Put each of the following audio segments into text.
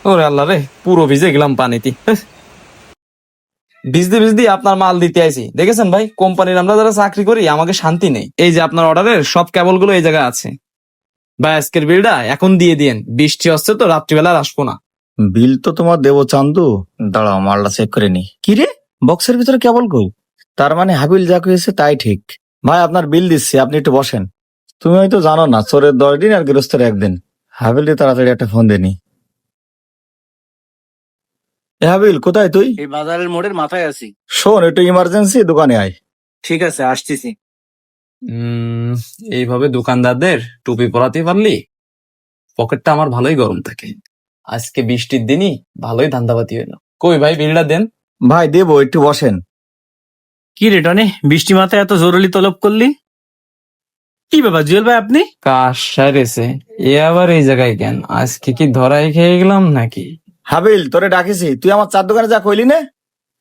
ওরে আল্লাহ রে, পুরো ভিজে গেলাম পানিতে। ভিজতে ভিজতে আপনার মাল দিতে আইছি। দেখেছেন ভাই, কোম্পানির আমরা যারা চাকরি করি আমাকে শান্তি নেই। এই যে আপনার অর্ডারের সব কেবল গুলো এই জায়গায় আছে ভাই। আজকের বিলটা এখন দিয়ে দিয়েন, বৃষ্টি হচ্ছে তো রাত্রিবেলা আর আসবো না। বিল তো তোমার দেবো চান্দু। দাঁড়াও মালটা চেক করে নি। কি রে, বক্সের ভিতরে কেবল কই? তার মানে হাবিল যা হয়েছে তাই ঠিক। ভাই আপনার বিল দিচ্ছি, আপনি একটু বসেন। তুমি হয়তো জানো না, চোরের 10 দিন আর গৃহস্থের 1 দিন। হাবিল দিয়ে তাড়াতাড়ি একটা ফোন দেনি। এ হাবিল, কোথায় তুই? এই বাজারের মোড়ের মাথায় আছি। শোন, একটু ইমার্জেন্সি, দোকানে আয়। ঠিক আছে, আসতেছি। এইভাবে দোকানদারদের টুপি পরাতে পারলি পকেটটা আমার ভালোই গরম থাকে। আজকে বৃষ্টির দিনই ভালোই ধান্দাবাতি হইলো। কই ভাই, বিলটা দেন। ভাই দেবো, একটু বসেন। কি রে টনি, বৃষ্টি মাথায় এত জরুরি তলব করলি? কি ব্যাপার জুয়েল ভাই, আপনি? কাজ সারেছে, এ আবার এই জায়গায় কেন? আজকে কি ধরাই খেয়ে গেলাম নাকি? হাবিল, তোরে ডাকিছি, তুই আমার চার দোকানে যা কইলি না,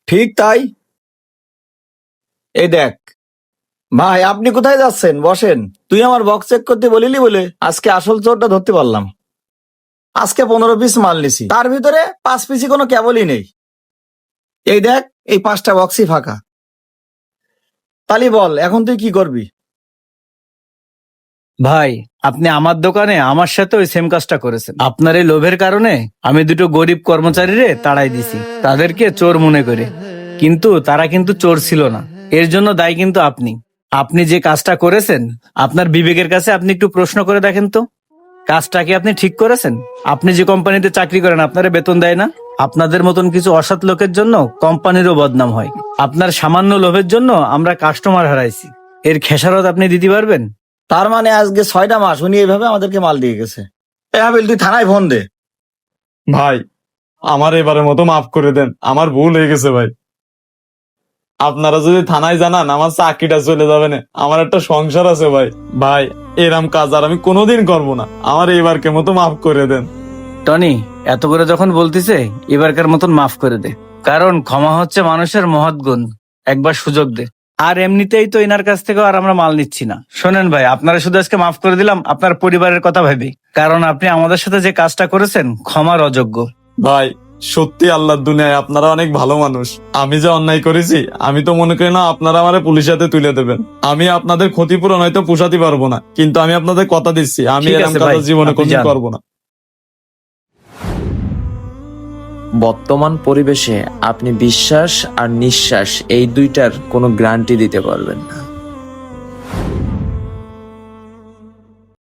ঠিক তাই। এই দেখ ভাই, আপনি কোথায় যাচ্ছেন? বসেন। তুই আমার বক্স চেক করতে বলিলি বলে আজকে আসল চোরটা ধরতে পারলাম। আজকে 15 পিস মাল নিছি, তার ভিতরে 5 পিসই কোনো কেবলই নেই। এই দেখ, এই 5টা বক্সই ফাঁকা। তালি বল, এখন তুই কি করবি? ভাই, আপনি আমার দোকানে আমার সাথে ওই সেম কাজটা করেছেন। আপনার এই লোভের কারণে আমি দুটো গরিব কর্মচারীরে তাড়াই দিছি, তাদেরকে চোর মনে করে। কিন্তু তারা কিন্তু চোর ছিল না। এর জন্য দায়ী কিন্তু আপনি। আপনি যে কাজটা করেছেন, আপনার বিবেকের কাছে আপনি একটু প্রশ্ন করে দেখেন তো, কাজটা কি আপনি ঠিক করেছেন? আপনি যে কোম্পানিতে চাকরি করেন, আপনারা বেতন দেয় না? আপনাদের মতন কিছু অসৎ লোকের জন্য কোম্পানিরও বদনাম হয়। আপনার সামান্য লোভের জন্য আমরা কাস্টমার হারাইছি। এর খেসারত আপনি দিতে পারবেন? তার মানে আজকে 6টা মাস উনি এইভাবে আমাদেরকে মাল দিয়ে গেছে। এ হাবিল, তুই থানায় ফোন দে। ভাই, আমার এবারের মতো মাফ করে দেন, আমার ভুল হয়ে গেছে ভাই। আপনারা যদি থানায় জানান আমার চাকরিটা চলে যাবে না, আমার একটা সংসার আছে ভাই। ভাই, এরম কাজ আর আমি কোনোদিন করবো না, আমার এবারকে মতো মাফ করে দেন। টনি, এত করে যখন বলতিছে, এবারকার মতন মাফ করে দে। কারণ ক্ষমা হচ্ছে মানুষের মহৎ গুণ। একবার সুযোগ দে। আর এমনিতেই তো এনার কাছ থেকে আর আমরা মাল নিচ্ছি না। শোনেন ভাই, আপনারা শুধু আজকে মাফ করে দিলাম আপনার পরিবারের কথা ভেবে। কারণ আপনি আমাদের সাথে যে কাজটা করেছেন ক্ষমার অযোগ্য। ভাই, সত্যি আল্লাহর দুনিয়ায় আপনারা অনেক ভালো মানুষ। আমি যে অন্যায় করেছি আমি তো মনে করি না আপনারা আমারে পুলিশের হাতে তুলে দেবেন। আমি আপনাদের ক্ষতিপূরণ হয়তো পোষাতে পারবো না, কিন্তু আমি আপনাদের কথা দিচ্ছি আমি ঠিক এরকম আছে কাজ ভাই, জীবনে আপনি কোনদিন যান। করবো না। বর্তমান পরিবেশে আপনি বিশ্বাস আর নিঃশ্বাস এই দুইটার কোনো গ্যারান্টি দিতে পারবেন না।